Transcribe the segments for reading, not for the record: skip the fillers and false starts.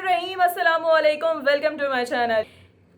रहीम अस्सलाम वालेकुम, welcome to my channel.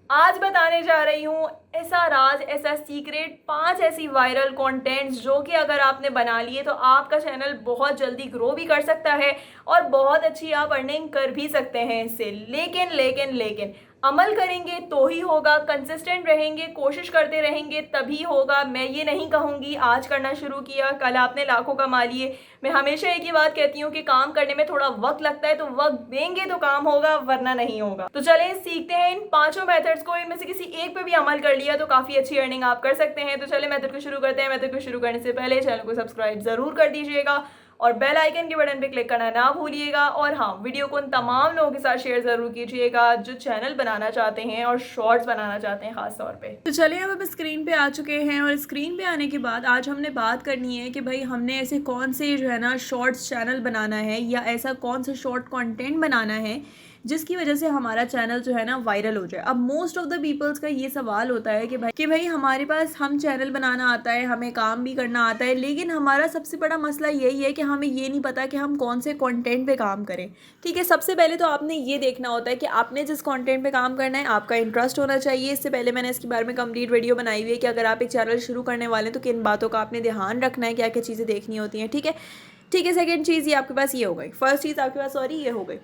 आज बताने जा रही हूँ ऐसा राज, ऐसा सीक्रेट, 5 ऐसी वायरल कंटेंट्स जो कि अगर आपने बना लिए तो आपका चैनल बहुत जल्दी ग्रो भी कर सकता है और बहुत अच्छी आप अर्निंग कर भी सकते हैं इससे। लेकिन लेकिन लेकिन अमल करेंगे तो ही होगा, कंसिस्टेंट रहेंगे, कोशिश करते रहेंगे तभी होगा। मैं ये नहीं कहूँगी आज करना शुरू किया कल आपने लाखों कमा लिए। मैं हमेशा एक ही बात कहती हूँ कि काम करने में थोड़ा वक्त लगता है, तो वक्त देंगे तो काम होगा वरना नहीं होगा। तो चलें सीखते हैं इन 5 मेथड्स को। इनमें से किसी एक पे भी अमल कर लिया तो काफ़ी अच्छी अर्निंग आप कर सकते हैं। तो चले मेथड को शुरू करते हैं। मेथड को शुरू करने से पहले चैनल को सब्सक्राइब ज़रूर कर दीजिएगा और बेल आइकन के बटन पे क्लिक करना ना भूलिएगा। और हाँ, वीडियो को उन तमाम लोगों के साथ शेयर ज़रूर कीजिएगा जो चैनल बनाना चाहते हैं और शॉर्ट्स बनाना चाहते हैं ख़ास तौर पे। तो चलिए अब स्क्रीन पे आ चुके हैं और स्क्रीन पे आने के बाद आज हमने बात करनी है कि भाई हमने ऐसे कौन से जो है ना शॉर्ट्स चैनल बनाना है या ऐसा कौन सा शॉर्ट कंटेंट बनाना है जिसकी वजह से हमारा चैनल जो है ना वायरल हो जाए। अब मोस्ट ऑफ द पीपल्स का ये सवाल होता है कि भाई हमारे पास हम चैनल बनाना आता है, हमें काम भी करना आता है, लेकिन हमारा सबसे बड़ा मसला यही है कि हमें ये नहीं पता कि हम कौन से कंटेंट पे काम करें। ठीक है, सबसे पहले तो आपने ये देखना होता है कि आपने जिस कंटेंट पे काम करना है आपका इंटरेस्ट होना चाहिए। इससे पहले मैंने इसके बारे में कंप्लीट वीडियो बनाई हुई है कि अगर आप एक चैनल शुरू करने वाले हैं तो किन बातों का आपने ध्यान रखना है, क्या क्या चीज़ें देखनी होती हैं। ठीक है, सेकेंड चीज़ ये आपके पास ये हो गई, फर्स्ट चीज़ आपके पास ये हो गई।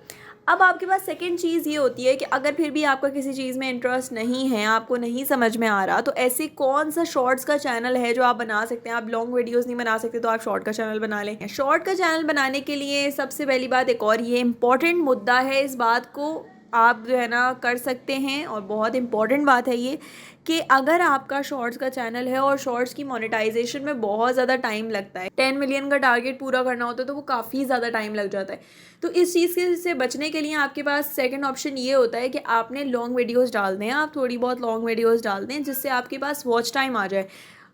अब आपके पास सेकंड चीज़ ये होती है कि अगर फिर भी आपका किसी चीज़ में इंटरेस्ट नहीं है, आपको नहीं समझ में आ रहा, तो ऐसे कौन सा शॉर्ट्स का चैनल है जो आप बना सकते हैं। आप लॉन्ग वीडियोस नहीं बना सकते तो आप शॉर्ट का चैनल बना लें। शॉर्ट का चैनल बनाने के लिए सबसे पहली बात, एक और ये इंपॉर्टेंट मुद्दा है, इस बात को आप जो है ना कर सकते हैं और बहुत इंपॉर्टेंट बात है ये कि अगर आपका शॉर्ट्स का चैनल है और शॉर्ट्स की मोनेटाइजेशन में बहुत ज़्यादा टाइम लगता है, 10 मिलियन का टारगेट पूरा करना होता है तो वो काफ़ी ज़्यादा टाइम लग जाता है। तो इस चीज़ के से बचने के लिए आपके पास सेकंड ऑप्शन ये होता है कि आपने लॉन्ग वीडियोस डाल दें, आप थोड़ी बहुत लॉन्ग वीडियोस डाल दें जिससे आपके पास वॉच टाइम आ जाए।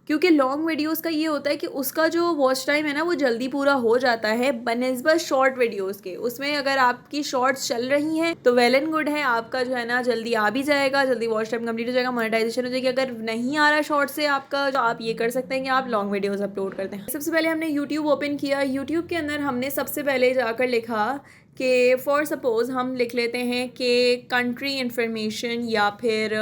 क्योंकि लॉन्ग वीडियोस का ये होता है कि उसका जो वॉच टाइम है ना वो जल्दी पूरा हो जाता है बनिस्बत शॉर्ट वीडियोस के। उसमें अगर आपकी शॉर्ट्स चल रही हैं तो वेल एंड गुड है, आपका जो है ना जल्दी आ भी जाएगा, जल्दी वॉच टाइम कंप्लीट हो जाएगा, मोनेटाइजेशन हो जाएगी। अगर नहीं आ रहा शॉर्ट से आपका, तो आप ये कर सकते हैं कि आप लॉन्ग वीडियोज़ अपलोड करते हैं। सबसे पहले हमने यूट्यूब ओपन किया। यूट्यूब के अंदर हमने सबसे पहले जाकर लिखा कि फॉर सपोज़ हम लिख लेते हैं कि कंट्री इन्फॉर्मेशन या फिर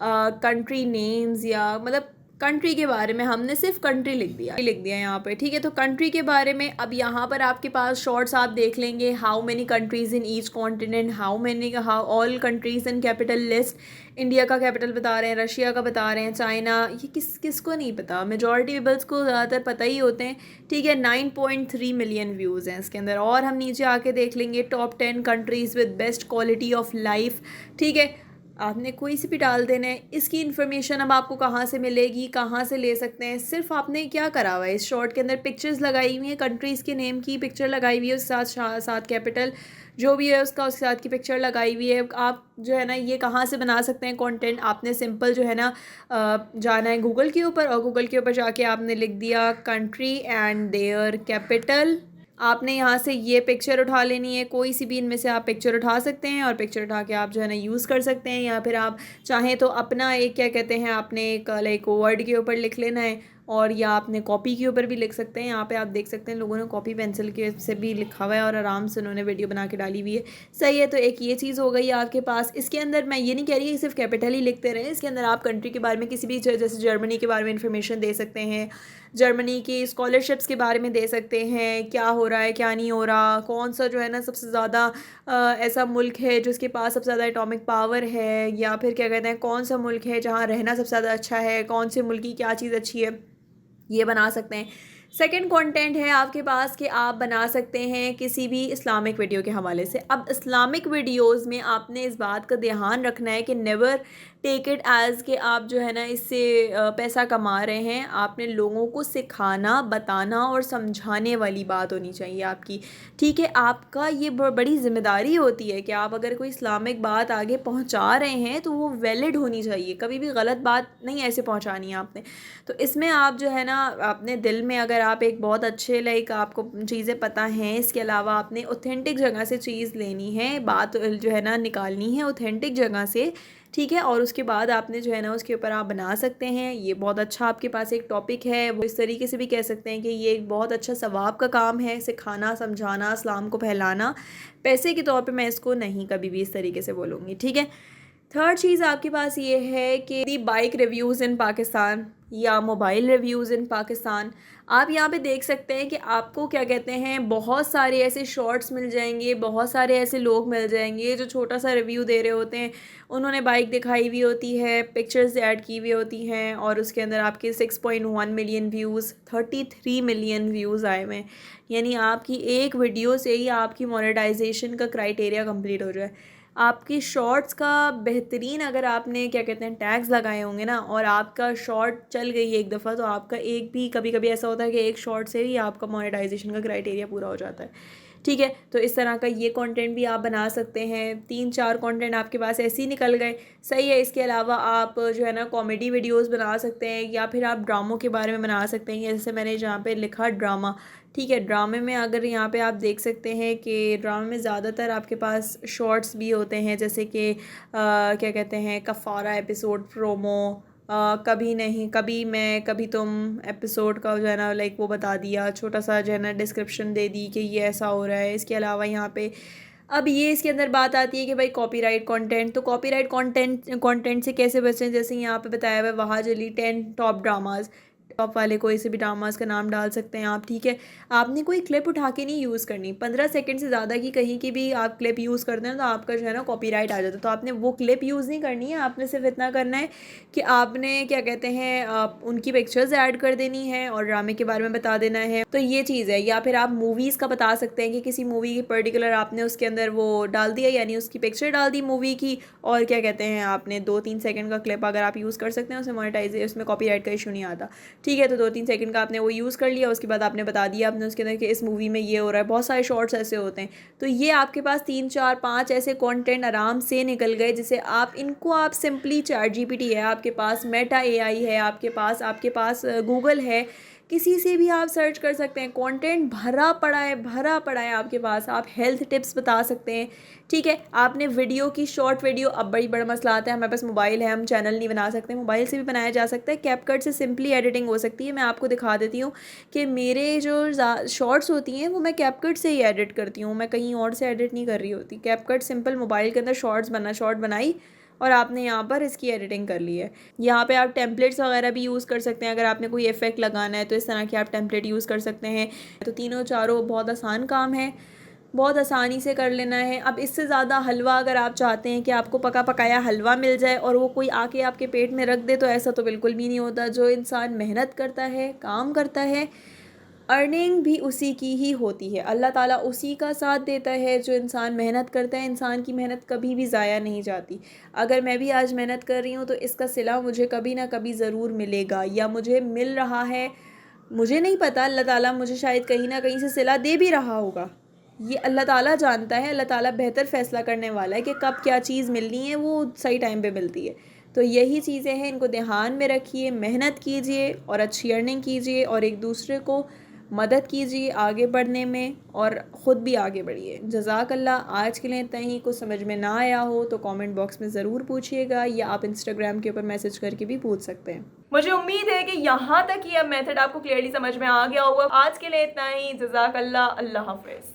कंट्री नेम्स, या मतलब कंट्री के बारे में हमने सिर्फ कंट्री लिख दिया यहाँ पे। ठीक है, तो कंट्री के बारे में अब यहाँ पर आपके पास शॉर्ट्स आप देख लेंगे, how many countries in each continent, how all countries in capital list. India का कैपिटल बता रहे हैं, रशिया का बता रहे हैं, चाइना, ये किसको नहीं पता, मेजॉरिटी पीपल्स को ज़्यादातर पता ही होते हैं। ठीक है, 9.3 मिलियन व्यूज़ हैं इसके अंदर। और हम नीचे आके देख लेंगे top 10 countries with best quality of life. ठीक है, आपने कोई सी भी डाल देना है। इसकी इन्फॉर्मेशन अब आपको कहाँ से मिलेगी, कहाँ से ले सकते हैं, सिर्फ आपने क्या करा हुआ है इस शॉर्ट के अंदर पिक्चर्स लगाई हुई हैं, कंट्रीज़ के नेम की पिक्चर लगाई हुई है, उसके साथ कैपिटल जो भी है उसका, उसके साथ की पिक्चर लगाई हुई है। आप जो है ना ये कहाँ से बना सकते हैं कंटेंट, आपने सिंपल जो है ना जाना है गूगल के ऊपर और गूगल के ऊपर जाके आपने लिख दिया कंट्री एंड देयर कैपिटल। आपने यहाँ से ये पिक्चर उठा लेनी है, कोई सी भी इनमें से आप पिक्चर उठा सकते हैं और पिक्चर उठा के आप जो है ना यूज़ कर सकते हैं। या फिर आप चाहें तो अपना एक क्या कहते हैं, आपने एक लाइक वर्ड के ऊपर लिख लेना है, और या आपने कॉपी के ऊपर भी लिख सकते हैं। यहाँ पे आप देख सकते हैं लोगों ने कॉपी पेंसिल के से भी लिखा हुआ है और आराम से उन्होंने वीडियो बना के डाली हुई है। सही है, तो एक ये चीज़ हो गई आपके पास। इसके अंदर मैं ये नहीं कह रही कि सिर्फ कैपिटल ही लिखते रहें, इसके अंदर आप कंट्री के बारे में किसी भी, जैसे जर्मनी के बारे में इंफॉर्मेशन दे सकते हैं, जर्मनी की स्कॉलरशिप्स के बारे में दे सकते हैं, क्या हो रहा है क्या नहीं हो रहा, कौन सा जो है ना सबसे ज़्यादा ऐसा मुल्क है जिसके पास सबसे ज़्यादा एटॉमिक पावर है, या फिर क्या कहते हैं कौन सा मुल्क है जहाँ रहना सबसे ज़्यादा अच्छा है, कौन से मुल्क की क्या चीज़ अच्छी है, ये बना सकते हैं। सेकंड कंटेंट है आपके पास कि आप बना सकते हैं किसी भी इस्लामिक वीडियो के हवाले से। अब इस्लामिक वीडियोस में आपने इस बात का ध्यान रखना है कि नेवर टेक इट एज़ कि आप जो है ना इससे पैसा कमा रहे हैं। आपने लोगों को सिखाना, बताना और समझाने वाली बात होनी चाहिए आपकी। ठीक है, आपका ये बड़ी ज़िम्मेदारी होती है कि आप अगर कोई इस्लामिक बात आगे पहुंचा रहे हैं तो वो वैलिड होनी चाहिए, कभी भी गलत बात नहीं ऐसे पहुंचानी है आपने। तो इसमें आप जो है ना अपने दिल में अगर आप एक बहुत अच्छे आपको चीज़ें पता हैं, इसके अलावा आपने ऑथेंटिक जगह से चीज़ लेनी है, बात जो है ना निकालनी है ऑथेंटिक जगह से, ठीक है। और उसके बाद आपने जो है ना उसके ऊपर आप बना सकते हैं। ये बहुत अच्छा आपके पास एक टॉपिक है, वो इस तरीके से भी कह सकते हैं कि ये एक बहुत अच्छा सवाब का काम है, सिखाना, समझाना, इस्लाम को फैलाना। पैसे के तौर पे मैं इसको नहीं कभी भी इस तरीके से बोलूँगी, ठीक है। थर्ड चीज़ आपके पास ये है कि दी बाइक रिव्यूज़ इन पाकिस्तान या मोबाइल रिव्यूज़ इन पाकिस्तान। आप यहाँ पे देख सकते हैं कि आपको क्या कहते हैं, बहुत सारे ऐसे शॉर्ट्स मिल जाएंगे, बहुत सारे ऐसे लोग मिल जाएंगे जो छोटा सा रिव्यू दे रहे होते हैं। उन्होंने बाइक दिखाई हुई होती है, पिक्चर्स ऐड की हुई होती हैं और उसके अंदर आपके 6.1 मिलियन व्यूज़, 33 मिलियन व्यूज़ आए हुए हैं। यानी आपकी एक वीडियो से ही आपकी मोनेटाइजेशन का क्राइटेरिया कंप्लीट हो जाए। आपकी शॉर्ट्स का बेहतरीन अगर आपने क्या कहते हैं टैग्स लगाए होंगे ना, और आपका शॉर्ट चल गई एक दफ़ा, तो आपका एक भी कभी कभी ऐसा होता है कि एक शॉर्ट से ही आपका मोनेटाइजेशन का क्राइटेरिया पूरा हो जाता है, ठीक है। तो इस तरह का ये कंटेंट भी आप बना सकते हैं। 3-4 कंटेंट आपके पास ऐसे ही निकल गए, सही है। इसके अलावा आप जो है ना कॉमेडी वीडियोस बना सकते हैं, या फिर आप ड्रामों के बारे में बना सकते हैं। जैसे मैंने जहाँ पे लिखा ड्रामा, ठीक है। ड्रामे में अगर यहाँ पे आप देख सकते हैं कि ड्रामे में ज़्यादातर आपके पास शॉर्ट्स भी होते हैं, जैसे कि क्या कहते हैं कफ़ारा एपिसोड प्रोमो, कभी नहीं कभी मैं कभी तुम एपिसोड का जो है ना वो बता दिया, छोटा सा जो है ना डिस्क्रिप्शन दे दी कि ये ऐसा हो रहा है। इसके अलावा यहाँ पे अब ये इसके अंदर बात आती है कि भाई कॉपीराइट कंटेंट, तो कॉपीराइट कंटेंट से कैसे बचें। जैसे यहाँ पे बताया हुआ है वहाँ जली 10 टॉप ड्रामाज, टॉप वाले कोई से भी ड्रामास का नाम डाल सकते हैं आप, ठीक है। आपने कोई क्लिप उठा के नहीं यूज़ करनी, 15 सेकंड से ज़्यादा की कहीं की भी आप क्लिप यूज़ करते हैं तो आपका जो है ना कॉपीराइट आ जाता है। तो आपने वो क्लिप यूज़ नहीं करनी है, आपने सिर्फ इतना करना है कि आपने क्या कहते हैं उनकी पिक्चर्स ऐड कर देनी है और ड्रामे के बारे में बता देना है, तो ये चीज़ है। या फिर आप मूवीज़ का बता सकते हैं कि किसी मूवी की पर्टिकुलर आपने उसके अंदर वो डाल दिया, यानी उसकी पिक्चर डाल दी मूवी की, और क्या कहते हैं आपने 2-3 सेकंड का क्लिप अगर आप यूज़ कर सकते हैं, उसमें मोनेटाइज उसमें कॉपीराइट का इशू नहीं आता, ठीक है। तो 2-3 सेकंड का आपने वो यूज़ कर लिया, उसके बाद आपने बता दिया आपने उसके अंदर कि इस मूवी में ये हो रहा है। बहुत सारे शॉर्ट्स ऐसे होते हैं, तो ये आपके पास 3-4-5 ऐसे कंटेंट आराम से निकल गए, जिसे आप इनको आप सिंपली ChatGPT है आपके पास, मेटा AI है आपके पास गूगल है, किसी से भी आप सर्च कर सकते हैं। कंटेंट भरा पड़ा है आपके पास। आप हेल्थ टिप्स बता सकते हैं, ठीक है। आपने वीडियो की शॉर्ट वीडियो, अब बड़ी बड़ा मसला आता है, हमारे पास मोबाइल है, हम चैनल नहीं बना सकते, मोबाइल से भी बनाया जा सकता है। कैपकट से सिंपली एडिटिंग हो सकती है। मैं आपको दिखा देती हूँ कि मेरे जो शॉर्ट्स होती हैं वो मैं कैपकट से ही एडिट करती हूँ, मैं कहीं और से एडिट नहीं कर रही होती। कैपकट सिंपल मोबाइल के अंदर शॉर्ट बनाई और आपने यहाँ पर इसकी एडिटिंग कर ली है। यहाँ पे आप टेम्पलेट्स वगैरह भी यूज़ कर सकते हैं, अगर आपने कोई इफेक्ट लगाना है तो इस तरह के आप टेम्पलेट यूज़ कर सकते हैं। तो तीनों चारों बहुत आसान काम है, बहुत आसानी से कर लेना है। अब इससे ज़्यादा हलवा अगर आप चाहते हैं कि आपको पका पकाया हलवा मिल जाए और वो कोई आके आपके पेट में रख दे, तो ऐसा तो बिल्कुल भी नहीं होता। जो इंसान मेहनत करता है, काम करता है, अर्निंग भी उसी की ही होती है। अल्लाह ताला उसी का साथ देता है जो इंसान मेहनत करता है। इंसान की मेहनत कभी भी ज़ाया नहीं जाती। अगर मैं भी आज मेहनत कर रही हूँ तो इसका सिला मुझे कभी ना कभी ज़रूर मिलेगा, या मुझे मिल रहा है, मुझे नहीं पता, अल्लाह ताला मुझे शायद कहीं ना कहीं से सिला दे भी रहा होगा। ये अल्लाह ताला जानता है। अल्लाह ताला बेहतर फ़ैसला करने वाला है कि कब क्या चीज़ मिलनी है, वो सही टाइम पे मिलती है। तो यही चीज़ें हैं, इनको ध्यान में रखिए, मेहनत कीजिए और अच्छी अर्निंग कीजिए और एक दूसरे को मदद कीजिए आगे बढ़ने में, और ख़ुद भी आगे बढ़िए। जज़ाकल्लाह। आज के लिए इतना ही। कुछ समझ में ना आया हो तो कमेंट बॉक्स में ज़रूर पूछिएगा, या आप इंस्टाग्राम के ऊपर मैसेज करके भी पूछ सकते हैं। मुझे उम्मीद है कि यहाँ तक ये मेथड आपको क्लियरली समझ में आ गया होगा। आज के लिए इतना ही। जज़ाकल्लाह। अल्लाह हाफ़िज़।